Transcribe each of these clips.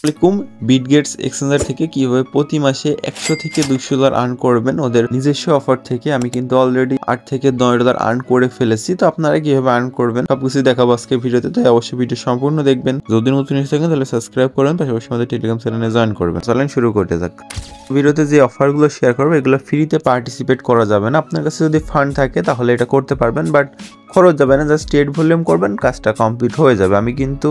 আসসালামু আলাইকুম। বিটগেটস এক্সচেঞ্জার থেকে কিভাবে প্রতি মাসে 100 থেকে $200 আর্ন করবেন ওদের নিজস্ব অফার থেকে। আমি কিন্তু অলরেডি $8 থেকে $9 আর্ন করে ফেলেছি। তো আপনারা কিভাবে আর্ন করবেন সবকিছু দেখাবো আজকে ভিডিওতে, তাই অবশ্যই ভিডিও সম্পূর্ণ দেখবেন। যদি নতুন এসে থাকেন তাহলে সাবস্ক্রাইব করেন, পাশাপাশি আমাদের টেলিগ্রাম চ্যানেলে জয়েন করবেন। চলেন শুরু করতে যাক। ভিডিওতে যে অফারগুলো শেয়ার করবো এগুলো ফ্রিতে পার্টিসিপেট করা যাবে না। আপনার কাছে যদি ফান্ড থাকে তাহলে এটা করতে পারবেন, বাট খরচ যাবে না, জাস্ট ট্রেড ভলিউম করবেন, কাজটা কমপ্লিট হয়ে যাবে। আমি কিন্তু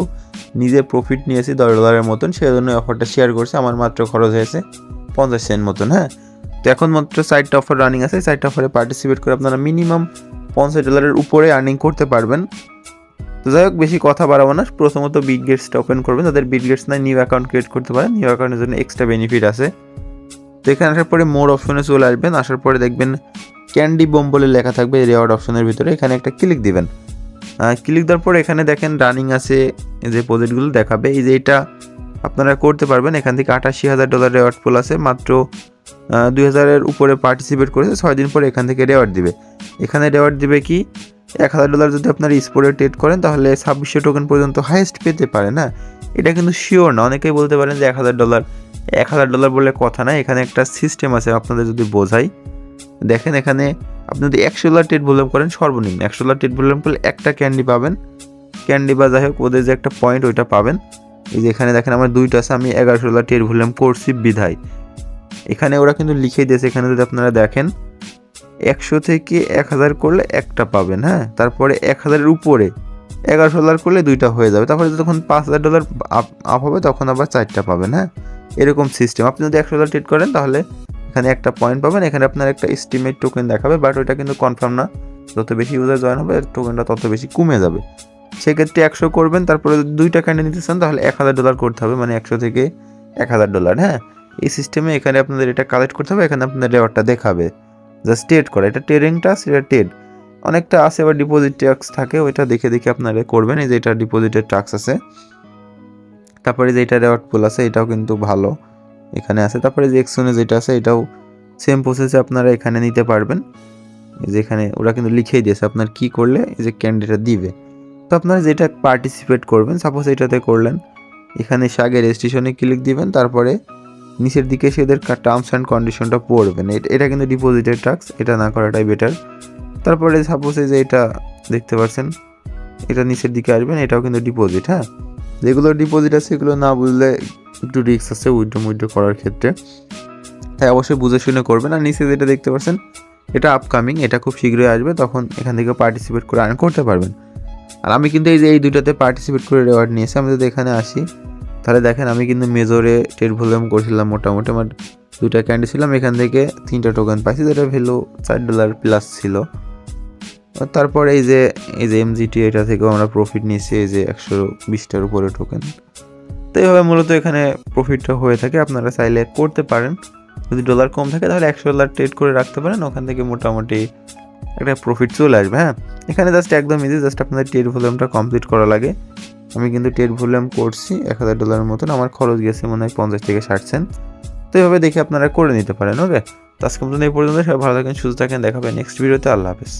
নিজে প্রফিট নিয়েছি $10 মতন, সেই জন্য অফারটা শেয়ার করছি। আমার মাত্র খরচ হয়েছে 50 সেন্ট মতন। হ্যাঁ, তো এখন মাত্র 4টা অফার রানিং আছে। 4টা অফারে পার্টিসিপেট করে আপনারা মিনিমাম $50 উপরে আর্নিং করতে পারবেন। তো যাই হোক, বেশি কথা বাড়াবো না। প্রথমত বিটগেটসটা ওপেন করবেন। যাদের বিটগেটস নাই নিউ অ্যাকাউন্ট ক্রিয়েট করতে পারেন। নিউ অ্যাকাউন্টের জন্য এক্সট্রা বেনিফিট আছে। তো এখানে আসার পরে মোর অপশনে চলে আসবেন। আসার পরে দেখবেন ক্যান্ডি বম বলে লেখা থাকবে রেওয়ার্ড অপশনের ভিতরে। এখানে একটা ক্লিক দিবেন। ক্লিক দেওয়ার পরে এখানে দেখেন রানিং আছে যে প্রজেক্টগুলো দেখাবে। এই যে এটা আপনারা করতে পারবেন। এখান থেকে $88,000 রেওয়ার্ড পুল আছে। মাত্র 2000-এর উপরে পার্টিসিপেট করেছে। 6 দিন পরে এখান থেকে রেওয়ার্ড দিবে। এখানে রেওয়ার্ড দিবে কি $1000 যদি আপনারা স্পোর্টে ট্রেড করেন তাহলে 2600 টোকেন পর্যন্ত হাইয়েস্ট পেতে পারেন। না, এটা কিন্তু শিওর না। অনেকেই বলতে পারেন যে $1000 বলে কথা না। এখানে একটা সিস্টেম আছে, আপনাদের যদি বোঝাই। দেখেন এখানে আপনি যদি $100 ট্রেড ভলিউম করেন, সর্বনিম্ন $100 ট্রেড ভলিউম করলে একটা ক্যান্ডি পাবেন। ক্যান্ডি বা যাই হোক ওদের যে একটা পয়েন্ট ওইটা পাবেন। এই যে এখানে দেখেন আমার 2টা আছে, আমি $1100 ট্রেড ভলিউম করছি বিধায়। এখানে ওরা কিন্তু লিখে দিয়েছে। এখানে যদি আপনারা দেখেন 100 থেকে 1000 করলে একটা পাবেন। হ্যাঁ, তারপরে 1000-এর উপরে $1100 করলে 2টা হয়ে যাবে। তারপরে যখন $5000 আপ হবে তখন আবার 4টা পাবেন। হ্যাঁ, এরকম সিস্টেম। আপনি যদি $100 ট্রেড করেন তাহলে এখানে একটা পয়েন্ট পাবেন। এখানে আপনার একটা এস্টিমেট টোকেন দেখাবে, বাট ওইটা কিন্তু কনফার্ম না। যত বেশি ইউজার জয়েন হবে টোকেনটা তত বেশি কমে যাবে। সেক্ষেত্রে 100 করবেন, তারপরে যদি 2টা ক্যান্ডি নিতে চান তাহলে $1000 করতে হবে, মানে 100 থেকে $1000। হ্যাঁ, এই সিস্টেমে এখানে আপনাদের এটা কালেক্ট করতে হবে। এখানে আপনাদের রেওয়ার্ডটা দেখাবে। জাস্ট ট্রেড করা, এটা ট্রেডিং টাস্ক, এটা ট্রেড অনেকটা আছে। আবার ডিপোজিট ট্যাক্স থাকে, ওইটা দেখে দেখে আপনারা করবেন। এই যে এটা ডিপোজিটের ট্যাক্স আছে। তারপরে যে এটা রেওয়ার্ড পুল আছে, এটাও কিন্তু ভালো এখানে আছে। তারপরে যে এক্সচেঞ্জে যেটা আছে এটাও সেম প্রসেসে আপনারা এখানে নিতে পারবেন। যেখানে ওরা কিন্তু লিখেই দিয়েছে আপনার কি করলে এই যে ক্যান্ডিটা দিবে। তো আপনারা যেটা পার্টিসিপেট করবেন, সাপোজ এটাতে করলেন, এখানে আগে রেজিস্ট্রেশনে ক্লিক দিবেন। তারপরে নিচের দিকে সেদের টার্মস অ্যান্ড কন্ডিশনটা পড়বেন। এটা কিন্তু ডিপোজিটের ট্যাক্স, এটা না করাটাই বেটার। তারপরে সাপোজ এই যে এটা দেখতে পাচ্ছেন, এটা নিচের দিকে আসবেন, এটাও কিন্তু ডিপোজিট। হ্যাঁ, যেগুলো ডিপোজিট আছে এগুলো না বুঝলে একটু রিস্ক আছে উইথড্র করার ক্ষেত্রে, তাই অবশ্যই বুঝে শুনে করবেন। আর নিচে যেটা দেখতে পাচ্ছেন এটা আপকামিং, এটা খুব শীঘ্রই আসবে, তখন এখান থেকে পার্টিসিপেট করে আর্ন করতে পারবেন। আর আমি কিন্তু এই 2টাতে পার্টিসিপেট করে রেওয়ার্ড নিয়েছি। আমি যদি এখানে আসি তাহলে দেখেন আমি কিন্তু মেজরে ট্রেড ভলিউম করছিলাম মোটামুটি। আমার 2টা ক্যান্ডি ছিলাম, এখান থেকে 3টা টোকেন পাইছি, যেটা ভ্যালু $4 প্লাস ছিল। তারপর এই যে MGT, এটা থেকেও আমরা প্রফিট নিয়েছি, এই যে 120টার উপরে টোকেন। তো এইভাবে মূলত এখানে প্রফিটটা হয়ে থাকে। আপনারা চাইলে করতে পারেন। যদি ডলার কম থাকে তাহলে $100 ট্রেড করে রাখতে পারেন, ওখান থেকে মোটামুটি একটা প্রফিট চলে আসবে। হ্যাঁ, এখানে জাস্ট একদম ইজি, জাস্ট আপনাদের ট্রেড ভলিউমটা কমপ্লিট করা লাগে। আমি কিন্তু ট্রেড ভলিউম করছি $1000 মতন। আমার খরচ গেছে মনে হয় 50 থেকে 60 সেন্ট। তো এইভাবে দেখে আপনারা করে নিতে পারেন। ওকে, তো আজকে মতন এই পর্যন্ত। সবাই ভালো থাকেন, সুস্থ থাকেন, দেখাবেন নেক্সট ভিডিওতে। আল্লাহ হাফেজ।